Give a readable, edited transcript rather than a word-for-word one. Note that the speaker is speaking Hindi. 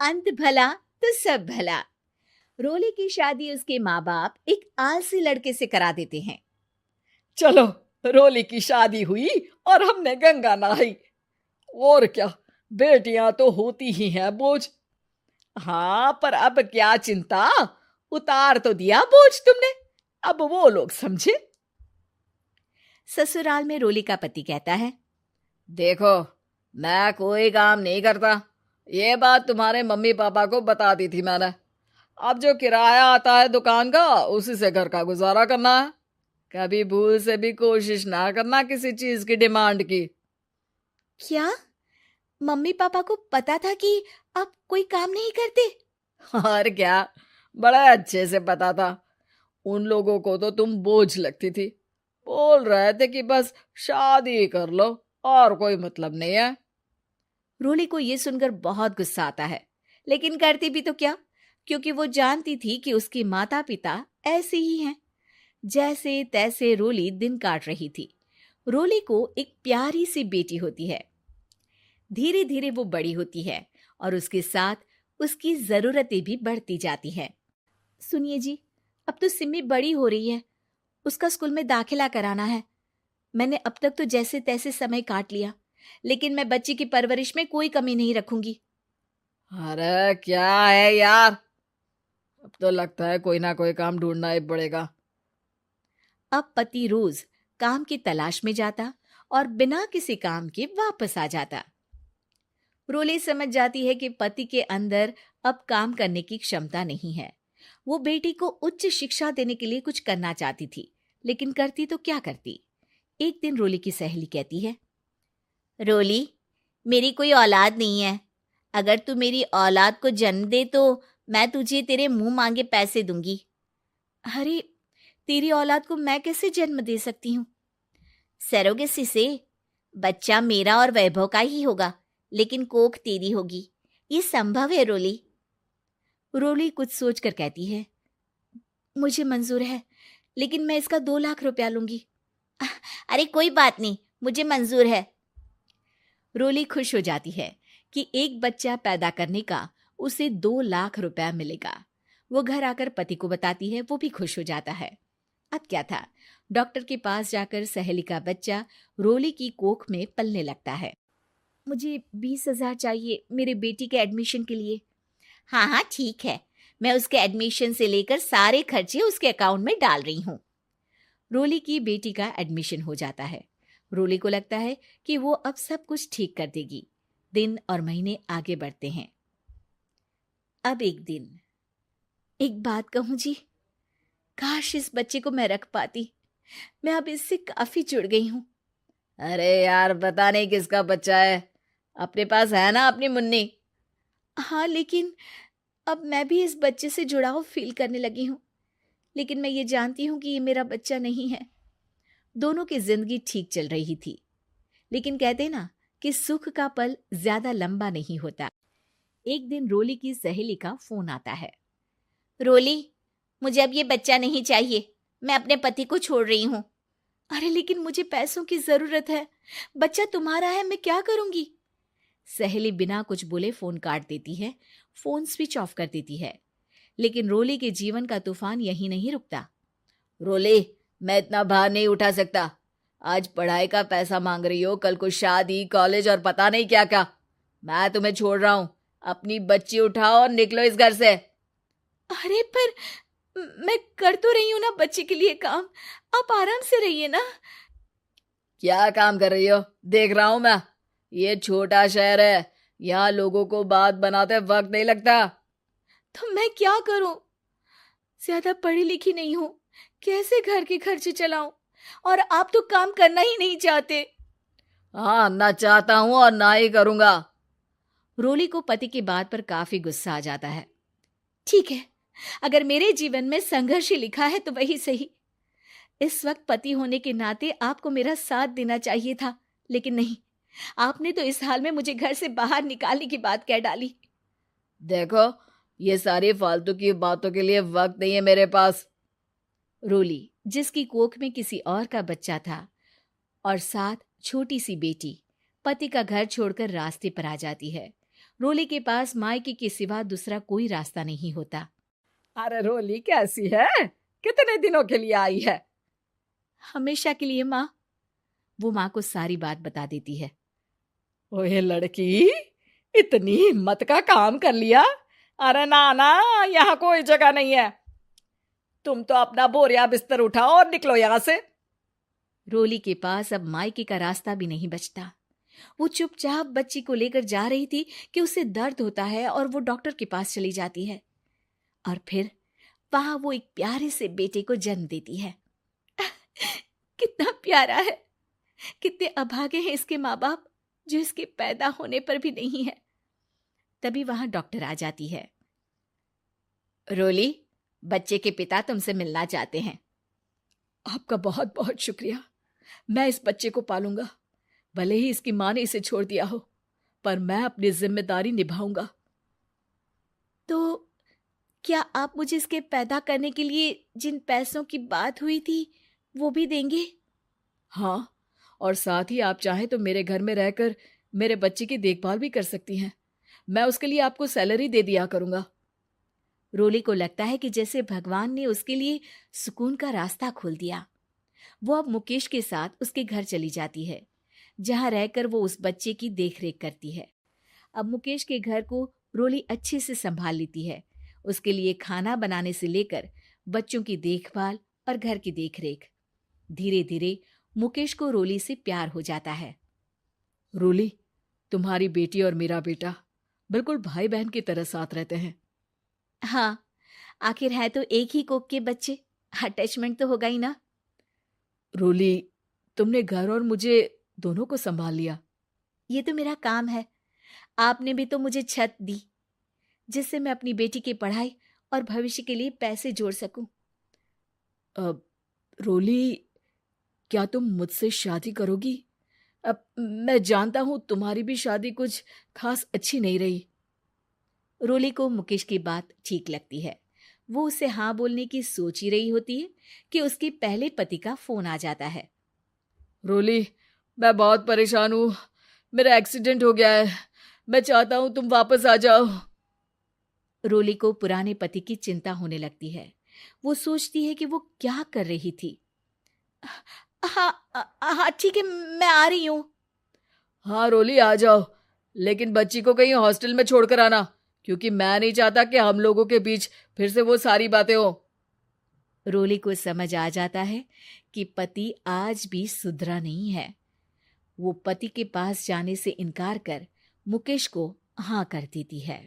अंत भला तो सब भला। रोली की शादी उसके माँ बाप एक आलसी लड़के से करा देते हैं। चलो, रोली की शादी हुई और हमने गंगा नहाई। और क्या, बेटियां तो होती ही हैं बोझ। हाँ, पर अब क्या चिंता, उतार तो दिया बोझ तुमने, अब वो लोग समझे। ससुराल में रोली का पति कहता है, देखो, मैं कोई काम नहीं करता, ये बात तुम्हारे मम्मी पापा को बता दी थी मैंने। अब जो किराया आता है दुकान का, उसी से घर का गुजारा करना है। कभी भूल से भी कोशिश ना करना किसी चीज की डिमांड की। क्या मम्मी पापा को पता था कि आप कोई काम नहीं करते? और क्या, बड़ा अच्छे से पता था। उन लोगों को तो तुम बोझ लगती थी, बोल रहे थे कि बस शादी कर लो और कोई मतलब नहीं है। रोली को यह सुनकर बहुत गुस्सा आता है, लेकिन करती भी तो क्या, क्योंकि वो जानती थी कि उसके माता पिता ऐसे ही हैं। जैसे तैसे रोली दिन काट रही थी। रोली को एक प्यारी सी बेटी होती है। धीरे धीरे वो बड़ी होती है और उसके साथ उसकी जरूरतें भी बढ़ती जाती हैं। सुनिए जी, अब तो सिमी बड़ी हो रही है, उसका स्कूल में दाखिला कराना है। मैंने अब तक तो जैसे तैसे समय काट लिया, लेकिन मैं बच्ची की परवरिश में कोई कमी नहीं रखूंगी। अरे क्या है यार, अब तो लगता है कोई ना कोई काम ढूंढना ही पड़ेगा। अब पति रोज काम की तलाश में जाता और बिना किसी काम के वापस आ जाता। रोली समझ जाती है कि पति के अंदर अब काम करने की क्षमता नहीं है। वो बेटी को उच्च शिक्षा देने के लिए कुछ करना चाहती थी, लेकिन करती तो क्या करती। एक दिन रोली की सहेली कहती है, रोली, मेरी कोई औलाद नहीं है। अगर तू मेरी औलाद को जन्म दे तो मैं तुझे तेरे मुंह मांगे पैसे दूंगी। अरे, तेरी औलाद को मैं कैसे जन्म दे सकती हूँ? सरोगेसी से। बच्चा मेरा और वैभव का ही होगा, लेकिन कोख तेरी होगी। ये संभव है रोली। रोली कुछ सोचकर कहती है, मुझे मंजूर है, लेकिन मैं इसका 2 लाख रुपया लूंगी। अरे कोई बात नहीं, मुझे मंजूर है। रोली खुश हो जाती है कि एक बच्चा पैदा करने का उसे 2 लाख रुपया मिलेगा। वो घर आकर पति को बताती है, वो भी खुश हो जाता है। अब क्या था, डॉक्टर के पास जाकर सहेली का बच्चा रोली की कोख में पलने लगता है। मुझे 20,000 चाहिए मेरे बेटी के एडमिशन के लिए। हाँ हाँ ठीक है, मैं उसके एडमिशन से लेकर सारे खर्चे उसके अकाउंट में डाल रही हूँ। रोली की बेटी का एडमिशन हो जाता है। रोली को लगता है कि वो अब सब कुछ ठीक कर देगी। दिन और महीने आगे बढ़ते हैं। अब एक दिन, एक बात कहूं जी, काश इस बच्चे को मैं रख पाती। मैं अब इससे काफी जुड़ गई हूँ। अरे यार, पता नहीं किसका बच्चा है, अपने पास है ना अपनी मुन्नी। हाँ, लेकिन अब मैं भी इस बच्चे से जुड़ाव फील करने लगी हूँ। लेकिन मैं ये जानती हूँ कि ये मेरा बच्चा नहीं है। दोनों की जिंदगी ठीक चल रही थी, लेकिन कहते ना कि सुख का पल ज्यादा लंबा नहीं होता। एक दिन रोली की सहेली का फोन आता है। रोली, मुझे अब ये बच्चा नहीं चाहिए, मैं अपने पति को छोड़ रही हूँ। अरे लेकिन मुझे पैसों की जरूरत है, बच्चा तुम्हारा है, मैं क्या करूंगी? सहेली बिना कुछ बोले फोन काट देती है, फोन स्विच ऑफ कर देती है। लेकिन रोली के जीवन का तूफान यहीं नहीं रुकता। रोली, मैं इतना भार नहीं उठा सकता। आज पढ़ाई का पैसा मांग रही हो, कल को शादी, कॉलेज और पता नहीं क्या क्या। मैं तुम्हें छोड़ रहा हूँ, अपनी बच्ची उठाओ और निकलो इस घर से। अरे पर मैं कर तो रही हूं ना बच्चे के लिए काम, आप आराम से रहिए ना। क्या काम कर रही हो, देख रहा हूं मैं। ये छोटा शहर है, यहाँ लोगों को बात बनाते वक्त नहीं लगता। तो मैं क्या करूं? ज्यादा पढ़ी लिखी नहीं हूं, कैसे घर के खर्चे चलाऊं? और आप तो काम करना ही नहीं चाहते। हाँ, ना चाहता हूं और ना ही करूंगा। रोली को पति की बात पर काफी गुस्सा आ जाता है। ठीक है, अगर मेरे जीवन में संघर्ष ही लिखा है तो वही सही। इस वक्त पति होने के नाते आपको मेरा साथ देना चाहिए था, लेकिन नहीं, आपने तो इस हाल में मुझे घर से बाहर निकालने की बात कह डाली। देखो, ये सारी फालतू की बातों के लिए वक्त नहीं है मेरे पास। रोली, जिसकी कोख में किसी और का बच्चा था और साथ छोटी सी बेटी, पति का घर छोड़कर रास्ते पर आ जाती है। रोली के पास मायके के सिवा दूसरा कोई रास्ता नहीं होता। अरे रोली कैसी है? कितने दिनों के लिए आई है? हमेशा के लिए माँ। वो माँ को सारी बात बता देती है। ओए लड़की, इतनी हिम्मत का काम कर लिया। अरे ना ना, यहाँ कोई जगह नहीं है। तुम तो अपना बोरिया बिस्तर उठाओ और निकलो यहाँ से। रोली के पास अब मायके का रास्ता भी नहीं बचता। वो चुपचाप बच्ची को लेकर जा रही थी कि उसे दर्द होता है और वो डॉक्टर के पास चली जाती है और फिर वहां वो एक प्यारे से बेटे को जन्म देती है। कितना प्यारा है, कितने अभागे हैं इसके माँ बाप जो इसके पैदा होने पर भी नहीं है। तभी वहां डॉक्टर आ जाती है। रोली, बच्चे के पिता तुमसे मिलना चाहते हैं। आपका बहुत बहुत शुक्रिया। मैं इस बच्चे को पालूंगा, भले ही इसकी माँ ने इसे छोड़ दिया हो, पर मैं अपनी जिम्मेदारी निभाऊंगा। तो क्या आप मुझे इसके पैदा करने के लिए जिन पैसों की बात हुई थी वो भी देंगे? हाँ, और साथ ही आप चाहें तो मेरे घर में रहकर मेरे बच्चे की देखभाल भी कर सकती हैं। मैं उसके लिए आपको सैलरी दे दिया करूंगा। रोली को लगता है कि जैसे भगवान ने उसके लिए सुकून का रास्ता खोल दिया। वो अब मुकेश के साथ उसके घर चली जाती है, जहां रहकर वो उस बच्चे की देखरेख करती है। अब मुकेश के घर को रोली अच्छे से संभाल लेती है। उसके लिए खाना बनाने से लेकर बच्चों की देखभाल और घर की देखरेख। धीरे धीरे मुकेश को रोली से प्यार हो जाता है। रोली, तुम्हारी बेटी और मेरा बेटा बिल्कुल भाई बहन की तरह साथ रहते हैं। हाँ, आखिर है तो एक ही कोख के बच्चे, अटैचमेंट तो होगा ही ना। रोली, तुमने घर और मुझे दोनों को संभाल लिया। ये तो मेरा काम है। आपने भी तो मुझे छत दी जिससे मैं अपनी बेटी की पढ़ाई और भविष्य के लिए पैसे जोड़ सकूं। अब रोली, क्या तुम मुझसे शादी करोगी? अब मैं जानता हूं तुम्हारी भी शादी कुछ खास अच्छी नहीं रही। रोली को मुकेश की बात ठीक लगती है। वो उसे हाँ बोलने की सोच ही रही होती है कि उसके पहले पति का फोन आ जाता है। रोली, मैं बहुत परेशान हूं। मेरा एक्सीडेंट हो गया है। मैं चाहता हूं तुम वापस आ जाओ। रोली को पुराने पति की चिंता होने लगती है। वो सोचती है कि वो क्या कर रही थी। हाँ हाँ ठीक है, मैं आ रही हूँ। हाँ रोली, आ जाओ, लेकिन बच्ची को कहीं हॉस्टल में छोड़कर आना, क्योंकि मैं नहीं चाहता कि हम लोगों के बीच फिर से वो सारी बातें हो। रोली को समझ आ जाता है कि पति आज भी सुधरा नहीं है। वो पति के पास जाने से इनकार कर मुकेश को हाँ कर देती है।